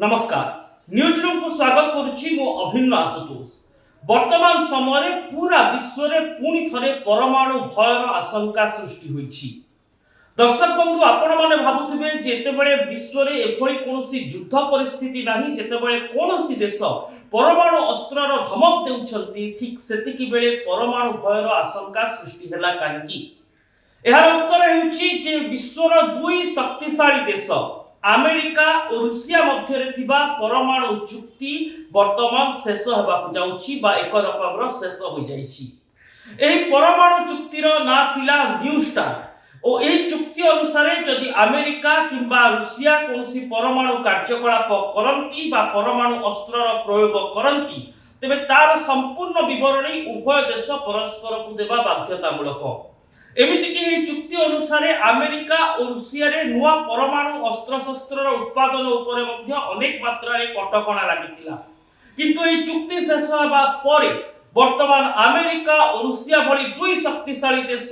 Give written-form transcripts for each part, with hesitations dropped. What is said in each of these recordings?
नमस्कार news room को स्वागत करुच्ची मो अभिन्न आशुतोष। वर्तमान समय पूरा विश्व रे पुणी थरे परमाणु भयर आशंका सृष्टि होईछि। दर्शक बंधु आपण माने भाबुथिबे जेतेबेले विश्व रे एभली कोनोसी युद्ध परिस्थिति नाही, जेतेबेले कोनोसी देश परमाणु अस्त्रर धमक देउछंती, ठीक सेतिकी बेले परमाणु भयर आशंका सृष्टि होला काहेकि? एहार उत्तर हेउछि जे विश्वर दुई शक्तिशाली देश अमेरिका और रूसिया मध्य रे थिबा परमाणु चुक्ति वर्तमान शेष हेबाकु जाउछि बा एक रकमर शेष हो जाइछि। एही परमाणु चुक्तिर ना थिला न्यू स्टार्ट और एही चुक्ति अनुसार जदि अमेरिका किंबा रूसिया कोनसी परमाणु कार्यकलाप करंती बा परमाणु अस्त्रर प्रयोग करंती तेबे तार संपूर्ण विवरणी उभय देश परस्पर को देबा बाध्यतामूलक। एमिति कि चुक्ति अनुसार अमेरिका और रूसिया रे नुआ परमाणु अस्त्र शस्त्रर उत्पादन उपरे मध्य अनेक मात्रा रे कटकणा लागिथिला, किंतु एही चुक्ति शेष हेबा परे वर्तमान अमेरिका और रूसिया भली दुई शक्तिशाली देश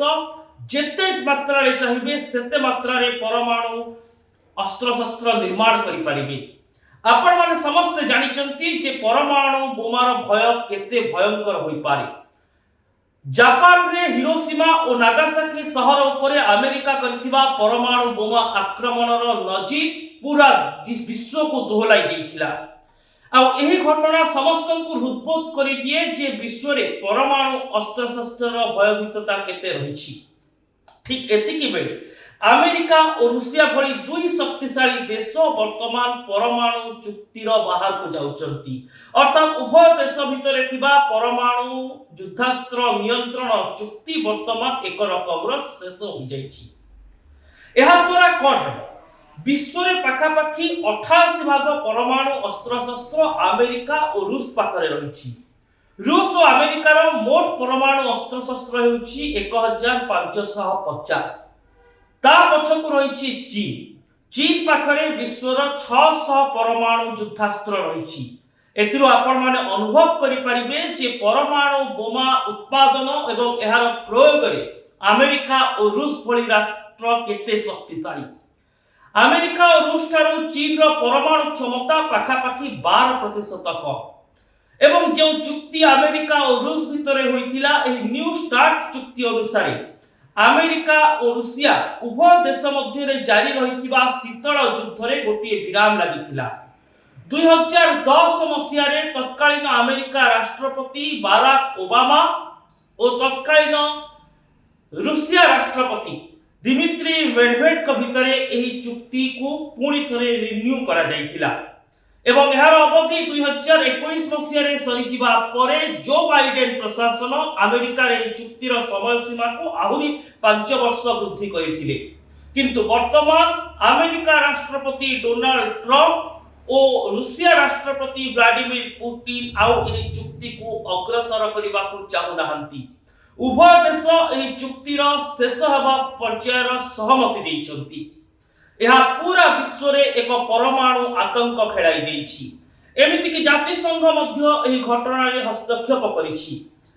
जेते मात्रा रे चाहिबे सेते मात्रा रे परमाणु अस्त्र शस्त्र निर्माण करि परिबे। आपण माने समस्त जानिचंती जे परमाणु बोमार भय केते भयंकर होई पारे। जापान रे हिरोशिमा और नागासाकी शहर उपरे अमेरिका करथिबा परमाणु बोमा आक्रमणर नजीर पूरा विश्व को दोहलाई देथिला। आ एही घटना समस्तंकु हृदबोध करि दिए जे विश्व रे परमाणु अस्त्र शस्त्रर भयभीतता केते रहिछि। ठीक एतिकी बेले अमेरिका और रूसिया भली दुई शक्तिशाली देश वर्तमान परमाणु चुक्तिर बाहर को जाउचंती, अर्थात उभय देश भितरे थिबा परमाणु युद्धास्त्र नियंत्रण चुक्ति वर्तमान एक रकमर शेष हो जाइछि। एहा द्वारा कोन हेबो? विश्व रे पाखापाखी 88 भाग परमाणु अस्त्र शस्त्र अमेरिका और रूस पाखरे रहिछि। रूस और अमेरिकार मोट परमाणु अस्त्र शस्त्र हेउछि 1550। ता पछकु रहिछि चीन पाखरे विश्वर 600 परमाणु युद्धास्त्र रहिछि। एथिरो आपण माने अनुभव करि परिबे जे परमाणु बोमा उत्पादन एवं एहार प्रयोग रे अमेरिका और रूस भली राष्ट्र केते शक्तिशाली। अमेरिका और रूस ठारो चीन रो परमाणु क्षमता पाखापाखी 12% कम एवं जो चुक्ति अमेरिका और रूस भितरे होइतिला एही न्यू स्टार्ट चुक्ति अनुसार अमेरिका और रूसिया उभय देश मध्य रे जारी रहितिबा शीतल युद्ध रे गोटिए विराम लागिथिला। 2010 मसिया रे तत्कालीन अमेरिका राष्ट्रपति बाराक ओबामा और तत्कालीन रूसिया राष्ट्रपति दिमित्री मेडवेडेव भितरे एही चुक्ति को पुणी थरे रिन्यू करा जाइथिला एवं एहार अवधि 2021 मसिया रे सरीजिबा परे जो बाइडेन प्रशासन अमेरिका रे चुक्तिर समय सीमा को आहुरी 5 वर्ष वृद्धि करिथिले, किंतु वर्तमान अमेरिका राष्ट्रपति डोनाल्ड ट्रम्प और रूसिया राष्ट्रपति व्लादिमीर पुतिन आउ एही चुक्ति को अग्रसर करिबा को चाहु नाहंती। उभय देश एही चुक्तिर शेष हेबा पर्यायर सहमति दैछंती। यह पूरा विश्व रे एक परमाणु आतंक खेलाई देइछि। एमिति कि जातिसंघ मध्य एही घटना रे हस्तक्षेप करिछि।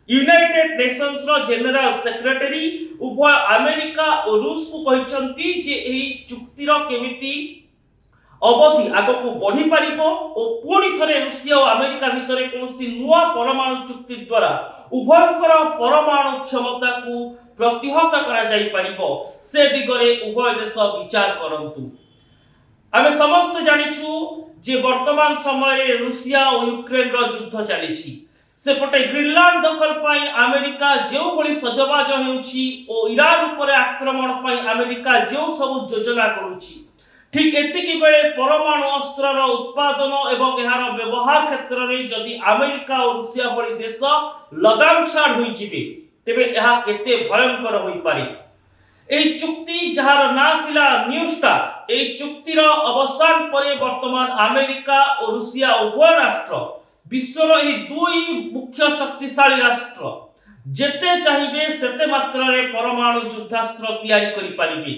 यूनाइटेड नेशंस रो जनरल सेक्रेटरी उभय अमेरिका और रूस को कहिसंती जे एही चुक्तिर केमिति अवधि आगको बढ़ी पारिबो और पुणी थरे रूसिया और अमेरिका भितरे कोनोसी नुआ परमाणु चुक्ति द्वारा उभयंकर परमाणु क्षमता को प्रतिहत करा जाई पारिबो से दिगरे उभय देश विचार करंतु। आमे समस्त जानिछु जे वर्तमान समय रे रूसिया और यूक्रेन रो युद्ध चलिछि। सेपटे ग्रीनलैंड दखल पाई अमेरिका जेउ भली सजबाज हेउछि और ईरान उपरे आक्रमण पाई अमेरिका जेउ सब योजना करूछि, ठीक एतिकी बेले परमाणु अस्त्रर उत्पादन एवं एहार व्यवहार क्षेत्र रे जदि अमेरिका और रूसिया भली देश लगाम छाड़ होई जिबे तेबे एहा केते भयंकर होई पारे। एही चुक्ति जहार ना थिला न्यू स्टार्ट, एही चुक्तिर अवसान परे वर्तमान अमेरिका और रूसिया उभय राष्ट्र विश्वर एही दुई मुख्य शक्तिशाली राष्ट्र जेते चाहिबे सेते मात्रा रे परमाणु युद्धास्त्र तैयारी करि पारिबे,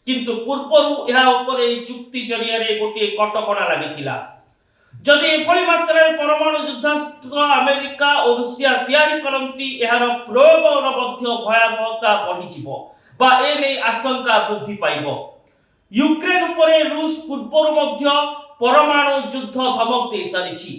किंतु पूर्वरु एहा उपरे एही चुक्ति जरिया रे गोटे कटकणा लागिथिला। जदि एभली मात्रा रे परमाणु युद्धास्त्र अमेरिका और रूसिया तैयारी करंती एहार प्रयोगर मध्य भयावहता बढ़ी जिवो बा ए नै आशंका वृद्धि पाइबो। यूक्रेन उपरे रूस पूर्वरु मध्य परमाणु युद्ध धमक दे सारी।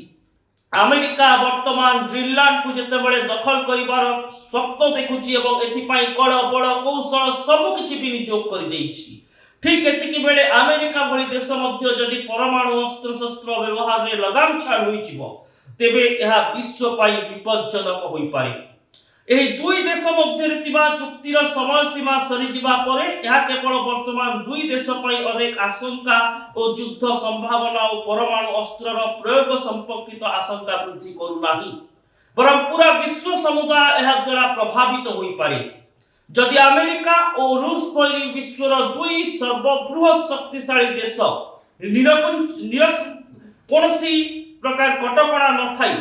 अमेरिका वर्तमान ग्रीनलैंड को जितेबाला दखल कर स्वप्न देखुची एवं एथिपाई कल बल कौशल सबकि विनियोग कर देइछि। ठीक एतिकी बेले अमेरिका भली देश मध्य जदि परमाणु अस्त्र शस्त्र व्यवहार में लगाम छाड़ होइजिवो तेबे यह विश्व पाई विपज्जनक होई पारे। एही दुई देश मध्य चुक्तिर समय सीमा सरी जिबा परे यह केवल वर्तमान दुई देश पाई अनेक आशंका और युद्ध संभावना और परमाणु अस्त्रर प्रयोग संपर्कित आशंका वृद्धि करू नाही, बरं पूरा विश्व समुदाय यह द्वारा प्रभावित होई पारे। जदि अमेरिका और रूस परि विश्वर दुई सर्वबृहत शक्तिशाली देश कौनसी प्रकार कटकणा न थाई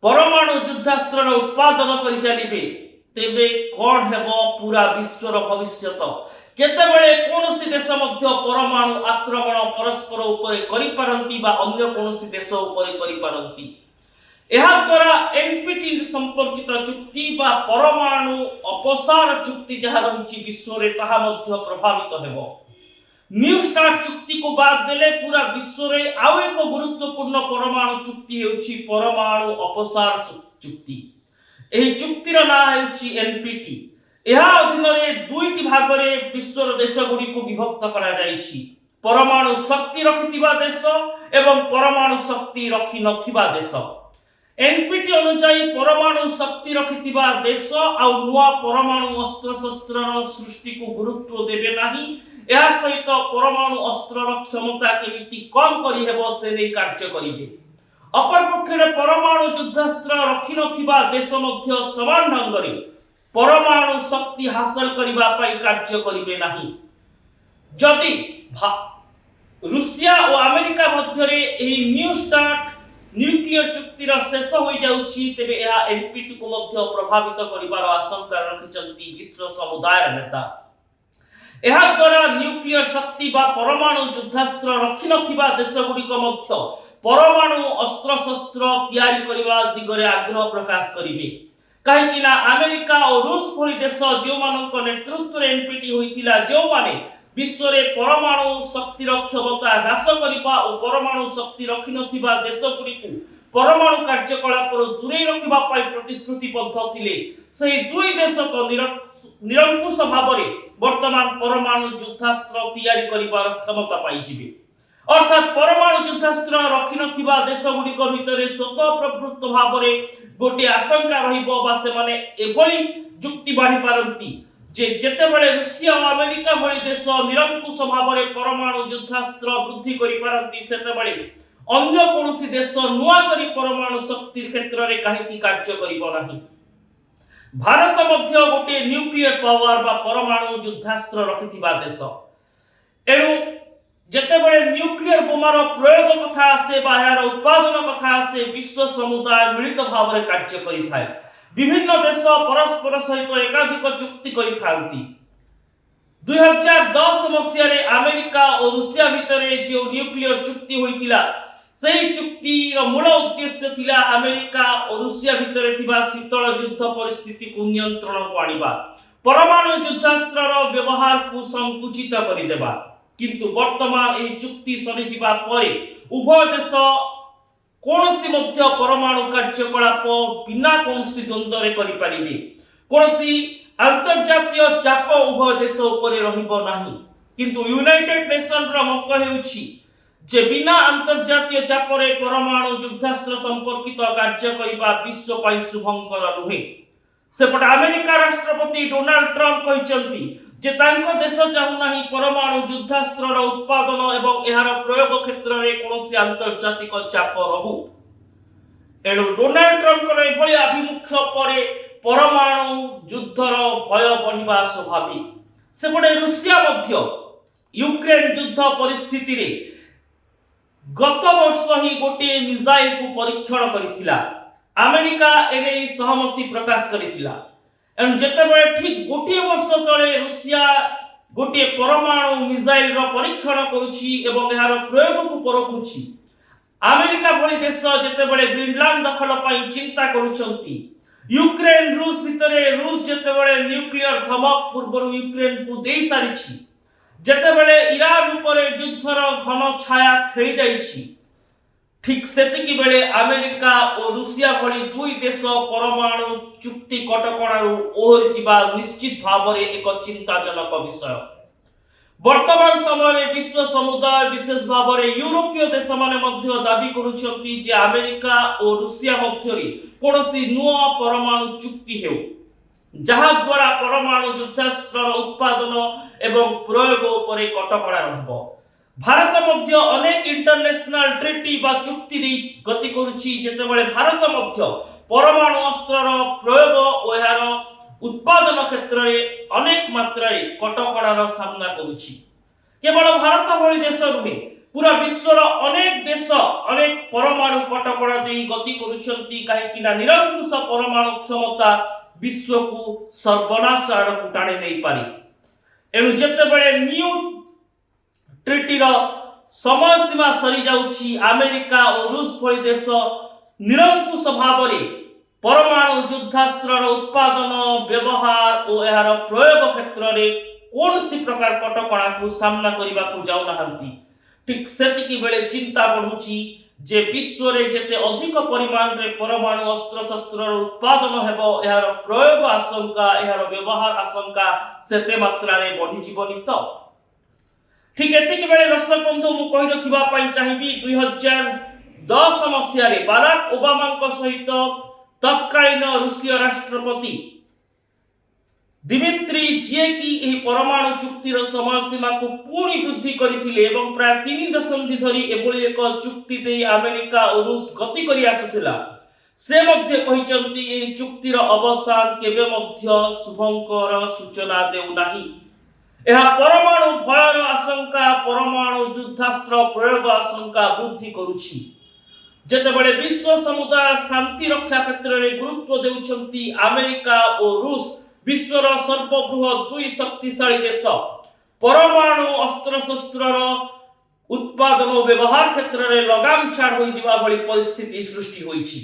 परमाणु युद्धास्त्र उत्पादन करि चलिबे तेबे कोन हेबो पूरा विश्वर भविष्यत। केतेबेले कौनसी देश मध्य परमाणु आक्रमण परस्पर उपरे करि पारंती बा अन्य कौनसी देश उपरे करि पारंती। यह द्वारा एनपीटी संपर्कित चुक्ति बा परमाणु अपसार चुक्ति जहाँ रही विश्व रे ताहा मध्य प्रभावित हेबो। न्यू स्टार्ट चुक्ति को बाद देले पूरा विश्व रे आउ एक गुरुत्वपूर्ण परमाणु चुक्ति हेउची परमाणु अपसार चुक्ति। एही चुक्तिर ना हेउची एनपीटी। यह अधीन रे दुईटी भाग रे विश्वर देश गुडी को विभक्त करा जाईछि। परमाणु शक्ति रखिथिबा देश एवं परमाणु शक्ति रखि नथिबा देश। एनपीटी अनुसार परमाणु शक्ति रखिथिबा देश आ नुआ परमाणु अस्त्र शस्त्रर सृष्टि को गुरुत्व देबे नाही। या सहित परमाणु अस्त्रर क्षमता केमिति कम करि हेबो से नै कार्य करिवे। अपर पक्षरे परमाणु युद्धास्त्र रखि नथिबा देश मध्य समान ढंगरे परमाणु शक्ति हासिल करिबा पई कार्य करिवे नाही। जदि रूसिया और अमेरिका मध्य रे एही न्यू स्टार्ट न्यूक्लियर चुक्तिर शेष हो जाउछि तेबे यह एनपीटी को मध्य प्रभावित करिबार आशंका रखिचंती विश्व समुदाय नेता। यह द्वारा न्यूक्लियर शक्ति बा परमाणु युद्धास्त्र रखि नथिबा देश गुडिक मध्य परमाणु अस्त्र शस्त्र तैयारी करिबा दिगरे आग्रह प्रकाश करिवे। काहे कि ना अमेरिका और रूस भली देश जो मानक नेतृत्व रे एनपीटी होइथिला जो माने विश्व रे परमाणु शक्तिर क्षमता ह्रास करिबा और परमाणु शक्ति रखि नथिबा देश गुडिकु परमाणु कार्यकलाप दूरे रखिबा पाई प्रतिश्रुतिबद्ध थिले सही दुई देश तो निरंकुश भावरे वर्तमान परमाणु युद्धास्त्र तैयारी करिबार क्षमता पाई जिबे। अर्थात परमाणु युद्धास्त्र रखि नथिबा देश गुडिक भितरे स्वतः प्रवृत्त भावरे गोटे आशंका रहिबो बा से माने एभली जुक्ति बाढी पारंती जे जेतेबेले रूसिया और अमेरिका भली देश निरंकुश भावरे परमाणु युद्धास्त्र वृद्धि करि पारंती सेतेबेले अन्य कोनोसी देश नुआ करी परमाणु शक्ति क्षेत्र रे काहीकि कार्य करिबो नाही। भारत मध्य गोटे न्यूक्लियर पावर बा परमाणु युद्धास्त्र रखिथिबा देश। एणु जेतेबेले न्यूक्लियर बोमार प्रयोग कथा आसे बा यार उत्पादन कथा आसे विश्व समुदाय मिलित भावरे कार्य करिथाय। विभिन्न देश परस्पर सहित एकाधिक चुक्ति करिथांती। 2010 मसिया रे अमेरिका और रूसिया भितरे जो न्यूक्लियर चुक्ति होइथिला सेही चुक्तिर मूल उद्देश्य थिला अमेरिका और रूसिया भितरे थिबा शीतल युद्ध परिस्थिति को नियंत्रण को आनिबा, परमाणु युद्धास्त्रर व्यवहार को संकुचित करिदेबा। किंतु वर्तमान एही चुक्ति सरी जिबा परे उभय देश कोनोसी मध्य परमाणु कार्यकलाप बिना कोनोसी द्वंद्व रे करि परिबे। कोनोसी अंतर्जातीय चाप उभय देश उपरे रहिबो नाही। किंतु यूनाइटेड नेशन र मत हेउछि जे बिना अंतर्जातीय चाप रे परमाणु युद्धास्त्र संपर्कित कार्य करिबा विश्व पई शुभंकर नुहे। सेपट अमेरिका राष्ट्रपति डोनाल्ड ट्रम्प कहिसंती जे तांको देश चाहू नाही परमाणु युद्धास्त्रर उत्पादन एवं एहार प्रयोग क्षेत्र रे कोनोसी अंतर्जातिक चाप रहू। एणु डोनाल्ड ट्रम्प रे भली अभिमुख्य परे परमाणु युद्धर भय बढ़िबा स्वाभाविक। सेपटे रूसिया मध्य यूक्रेन युद्ध परिस्थिति रे गत वर्ष ही गोटे मिसाइल को परीक्षण करिथिला। अमेरिका एने सहमति प्रकाश करिथिला। एन जेतेबेले ठीक गोटे वर्ष तले रूसिया गोटे परमाणु मिसाइल रो परीक्षण करूछि एवं एहार प्रयोग को परखुछि। अमेरिका भली देश जेतेबेले ग्रीनलैंड दखल पई चिंता करूछंती। यूक्रेन रूस भितरे रूस जेतेबेले न्यूक्लियर धमक पूर्व यूक्रेन को देई सारिछि ଯେତେବେଳେ ଇରାନ ଉପରେ ଯୁଦ୍ଧର ଘନ ଛାୟା ଖେଳି ଯାଇଛି, ଠିକ୍ ସେତିକି ବେଳେ ଆମେରିକା ଓ ରୁଷିଆ ଭଳି ଦୁଇ ଦେଶ ପରମାଣୁ ଚୁକ୍ତି କଟକଣାରୁ ଓହରି ଯିବା ନିଶ୍ଚିତ ଭାବରେ ଏକ ଚିନ୍ତାଜନକ ବିଷୟ। ବର୍ତ୍ତମାନ ସମୟରେ ବିଶ୍ୱ ସମୁଦାୟ ବିଶେଷ ଭାବରେ ୟୁରୋପୀୟ ଦେଶମାନେ ମଧ୍ୟ ଦାବି କରୁଛନ୍ତି ଯେ ଆମେରିକା ଓ ରୁଷିଆ ମଧ୍ୟରେ କୌଣସି ନୂଆ ପରମାଣୁ ଚୁକ୍ତି ହେଉ, ଯାହା ଦ୍ୱାରା ପରମାଣୁ ଯୁଦ୍ଧାସ୍ତ୍ରର ଉତ୍ପାଦନ ଏବଂ ପ୍ରୟୋଗ ଉପରେ କଟକଣା ରହିବ। ଭାରତ ମଧ୍ୟ ଅନେକ ଇଣ୍ଟରନ୍ୟାସନାଲ ଟ୍ରିଟି ବା ଚୁକ୍ତି ଦେଇ ଗତି କରୁଛି, ଯେତେବେଳେ ଭାରତ ମଧ୍ୟ ପରମାଣୁ ଅସ୍ତ୍ରର ପ୍ରୟୋଗ ଓ ଏହାର ଉତ୍ପାଦନ କ୍ଷେତ୍ରରେ ଅନେକ ମାତ୍ରାରେ କଟକଣାର ସାମ୍ନା କରୁଛି। କେବଳ ଭାରତ ଭଳି ଦେଶ ନୁହେଁ, ପୁରା ବିଶ୍ୱର ଅନେକ ଦେଶ ଅନେକ ପରମାଣୁ କଟକଣା ଦେଇ ଗତି କରୁଛନ୍ତି, କାହିଁକି ନା ନିରଙ୍କୁଶ ପରମାଣୁ କ୍ଷମତା ବିଶ୍ୱକୁ ସର୍ବନାଶ ଆଡ଼କୁ ଟାଣି ନେଇପାରେ। ଏଣୁ ଯେତେବେଳେ ନ୍ୟୁ ଟ୍ରିଟିର ସମୟ ସୀମା ସରି ଯାଉଛି, ଆମେରିକା ଓ ରୁଷ ଭଳି ଦେଶ ନିରଙ୍କୁଶ ଭାବରେ ପରମାଣୁ ଯୁଦ୍ଧାସ୍ତ୍ରର ଉତ୍ପାଦନ, ବ୍ୟବହାର ଓ ଏହାର ପ୍ରୟୋଗ କ୍ଷେତ୍ରରେ କୌଣସି ପ୍ରକାର କଟକଣାକୁ ସାମ୍ନା କରିବାକୁ ଯାଉନାହାନ୍ତି, ଠିକ୍ ସେତିକି ବେଳେ ଚିନ୍ତା ବଢୁଛି ଯେ ବିଶ୍ୱରେ ଯେତେ ଅଧିକ ପରିମାଣରେ ପରମାଣୁ ଅସ୍ତ୍ରଶସ୍ତ୍ରର ଉତ୍ପାଦନ ହେବ, ଏହାର ପ୍ରୟୋଗ ଆଶଙ୍କା, ଏହାର ବ୍ୟବହାର ଆଶଙ୍କା ସେତେ ମାତ୍ରାରେ ବଢିଯିବନି ତ? ଠିକ୍ ଏତିକି ବେଳେ ଦର୍ଶକ ବନ୍ଧୁ, ମୁଁ କହି ରଖିବା ପାଇଁ ଚାହିଁବି 2010 ମସିହାରେ ବାରାକ ଓବାମାଙ୍କ ସହିତ ତତ୍କାଳୀନ ରୁଷୀୟ ରାଷ୍ଟ୍ରପତି ଦିମିତ୍ରି, ଯିଏକି ଏହି ପରମାଣୁ ଚୁକ୍ତିର ସମୟସୀମାକୁ ପୁଣି ବୃଦ୍ଧି କରିଥିଲେ ଏବଂ ପ୍ରାୟ 3 ଦଶନ୍ଧି ଧରି ଏଭଳି ଏକ ଚୁକ୍ତି ଦେଇ ଆମେରିକା ଓ ରୁଷ ଗତି କରି ଆସୁଥିଲା, ସେ ମଧ୍ୟ କହିଛନ୍ତି ଏହି ଚୁକ୍ତିର ଅବସାନ କେବେ ମଧ୍ୟ ଶୁଭଙ୍କର ସୂଚନା ଦେଉନାହିଁ। ଏହା ପରମାଣୁ ଭୟର ଆଶଙ୍କା, ପରମାଣୁ ଯୁଦ୍ଧାସ୍ତ୍ର ପ୍ରୟୋଗ ଆଶଙ୍କା ବୃଦ୍ଧି କରୁଛି। ଯେତେବେଳେ ବିଶ୍ୱ ସମୁଦାୟ ଶାନ୍ତି ରକ୍ଷା କ୍ଷେତ୍ରରେ ଗୁରୁତ୍ୱ ଦେଉଛନ୍ତି, ଆମେରିକା ଓ ରୁଷ ବିଶ୍ୱର ସର୍ବବୃହତ୍ ଦୁଇ ଶକ୍ତିଶାଳୀ ଦେଶ ପରମାଣୁ ଅସ୍ତ୍ରଶସ୍ତ୍ରର ଉତ୍ପାଦନ ଓ ବ୍ୟବହାର କ୍ଷେତ୍ରରେ ଲଗାମ ଛାଡ଼ ହୋଇଯିବା ଭଳି ପରିସ୍ଥିତି ସୃଷ୍ଟି ହୋଇଛି।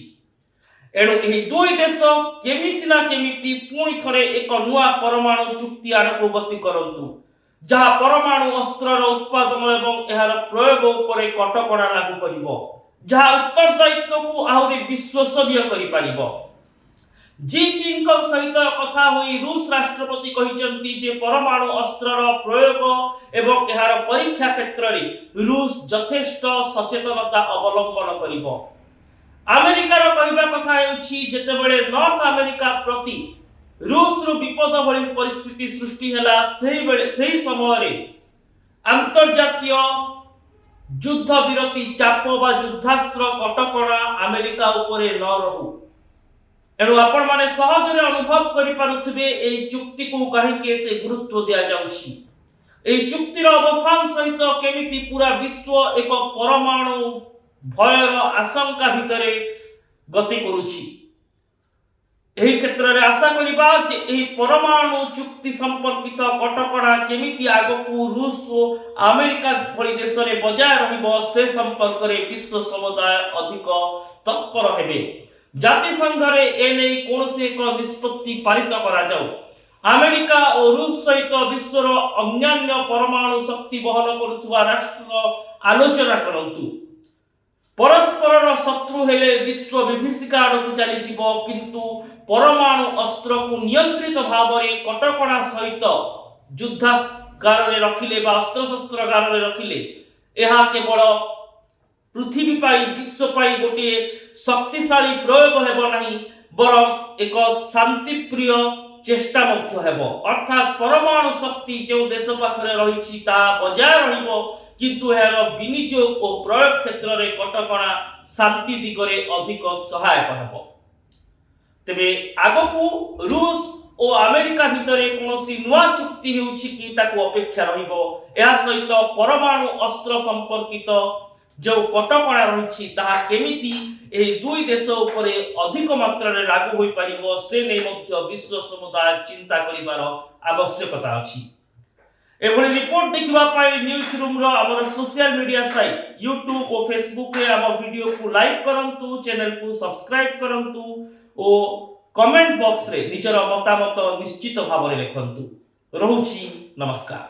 ଏଣୁ ଏହି ଦୁଇ ଦେଶ କେମିତି ନା କେମିତି ପୁଣି ଥରେ ଏକ ନୂଆ ପରମାଣୁ ଚୁକ୍ତି ଆଡ଼କୁ ଗତି କରନ୍ତୁ, ଯାହା ପରମାଣୁ ଅସ୍ତ୍ରର ଉତ୍ପାଦନ ଏବଂ ଏହାର ପ୍ରୟୋଗ ଉପରେ କଟକଣା ଲାଗୁ କରିବ, ଯାହା ଉତ୍ତରଦାୟିତ୍ୱକୁ ଆହୁରି ବିଶ୍ୱସନୀୟ କରିପାରିବ। ଜି5ଙ୍କ ସହିତ କଥା ହୋଇ ରୁଷ ରାଷ୍ଟ୍ରପତି କହିଛନ୍ତି ଯେ ପରମାଣୁ ଅସ୍ତ୍ରର ପ୍ରୟୋଗ ଏବଂ ଏହାର ପରୀକ୍ଷା କ୍ଷେତ୍ରରେ ରୁଷ ଯଥେଷ୍ଟ ସଚେତନତା ଅବଲମ୍ବନ କରିବ। ଆମେରିକାର କହିବା କଥା ହେଉଛି, ଯେତେବେଳେ ନର୍ଥ ଆମେରିକା ପ୍ରତି ରୁଷରୁ ବିପଦ ଭଳି ପରିସ୍ଥିତି ସୃଷ୍ଟି ହେଲା, ସେହି ସମୟରେ ଆନ୍ତର୍ଜାତୀୟ ଯୁଦ୍ଧ ବିରତି ଚାପ ବା ଯୁଦ୍ଧାସ୍ତ୍ର କଟକଣା ଆମେରିକା ଉପରେ ନ ରହୁ। ଏଣୁ ଆପଣମାନେ ସହଜରେ ଅନୁଭବ କରିପାରୁଥିବେ ଏହି ଚୁକ୍ତିକୁ କାହିଁକି ଏତେ ଗୁରୁତ୍ୱ ଦିଆଯାଉଛି। ଏହି ଚୁକ୍ତିର ଅବସାନ ସହିତ କେମିତି ପୁରା ବିଶ୍ୱ ଏକ ପରମାଣୁ ଭୟର ଆଶଙ୍କା ଭିତରେ ଗତି କରୁଛି। ଏହି କ୍ଷେତ୍ରରେ ଆଶା କରିବା ଯେ ଏହି ପରମାଣୁ ଚୁକ୍ତି ସମ୍ପର୍କିତ କଟକଣା କେମିତି ଆଗକୁ ରୁଷ ଓ ଆମେରିକା ଭଳି ଦେଶରେ ବଜାୟ ରହିବ, ସେ ସମ୍ପର୍କରେ ବିଶ୍ୱ ସମୁଦାୟ ଅଧିକ ତତ୍ପର ହେବେ। ଜାତିସଂଘରେ ଏନେଇ କୌଣସି ଏକ ନିଷ୍ପତ୍ତି ପାରିତ କରାଯାଉ। ଆମେରିକା ଓ ରୁଷ ସହିତ ବିଶ୍ୱର ଅନ୍ୟାନ୍ୟ ପରମାଣୁ ଶକ୍ତି ବହନ କରୁଥିବା ରାଷ୍ଟ୍ର ଆଲୋଚନା କରନ୍ତୁ। ପରସ୍ପରର ଶତ୍ରୁ ହେଲେ ବିଶ୍ୱ ବିଭୀଷିକା ଆଡ଼କୁ ଚାଲିଯିବ, କିନ୍ତୁ ପରମାଣୁ ଅସ୍ତ୍ରକୁ ନିୟନ୍ତ୍ରିତ ଭାବରେ କଟକଣା ସହିତ ଯୁଦ୍ଧାଗାରରେ ରଖିଲେ ବା ଅସ୍ତ୍ରଶସ୍ତ୍ରାଗାରରେ ରଖିଲେ ଏହା କେବଳ ପୃଥିବୀ ପାଇଁ, ବିଶ୍ୱ ପାଇଁ ଗୋଟିଏ ଶକ୍ତିଶାଳୀ ପ୍ରୟୋଗ ହେବ ନାହିଁ, ବରଂ ଏକ ଶାନ୍ତିପ୍ରିୟ ଚେଷ୍ଟା ମଧ୍ୟ ହେବ। ଅର୍ଥାତ୍ ପରମାଣୁ ଶକ୍ତି ଯେଉଁ ଦେଶ ପାଖରେ ରହିଛି ତାହା ବଜାୟ ରହିବ, କିନ୍ତୁ ଏହାର ବିନିଯୋଗ ଓ ପ୍ରୟୋଗ କ୍ଷେତ୍ରରେ କଟକଣା ଶାନ୍ତି ଦିଗରେ ଅଧିକ ସହାୟକ ହେବ। ତେବେ ଆଗକୁ ରୁଷ ଓ ଆମେରିକା ଭିତରେ କୌଣସି ନୂଆ ଚୁକ୍ତି ହେଉଛି କି ତାକୁ ଅପେକ୍ଷା ରହିବ। ଏହା ସହିତ ପରମାଣୁ ଅସ୍ତ୍ର ସମ୍ପର୍କିତ ଯେଉଁ କଟକଣା ରହିଛି ତାହା କେମିତି ଏହି ଦୁଇ ଦେଶ ଉପରେ ଅଧିକ ମାତ୍ରାରେ ଲାଗୁ ହୋଇପାରିବ, ସେ ନେଇ ମଧ୍ୟ ବିଶ୍ୱ ସମୁଦାୟ ଚିନ୍ତା କରିବାର ଆବଶ୍ୟକତା ଅଛି। ଏଭଳି ରିପୋର୍ଟ ଦେଖିବା ପାଇଁ ନ୍ୟୁଜ ରୁମ୍ର ଆମର ସୋସିଆଲ ମିଡିଆ ସାଇଟ୍ ୟୁଟ୍ୟୁବ ଓ ଫେସବୁକରେ ଆମ ଭିଡ଼ିଓକୁ ଲାଇକ୍ କରନ୍ତୁ, ଚ୍ୟାନେଲକୁ ସବସ୍କ୍ରାଇବ କରନ୍ତୁ ଓ କମେଣ୍ଟ ବକ୍ସରେ ନିଜର ମତାମତ ନିଶ୍ଚିତ ଭାବରେ ଲେଖନ୍ତୁ। ରହୁଛି, ନମସ୍କାର।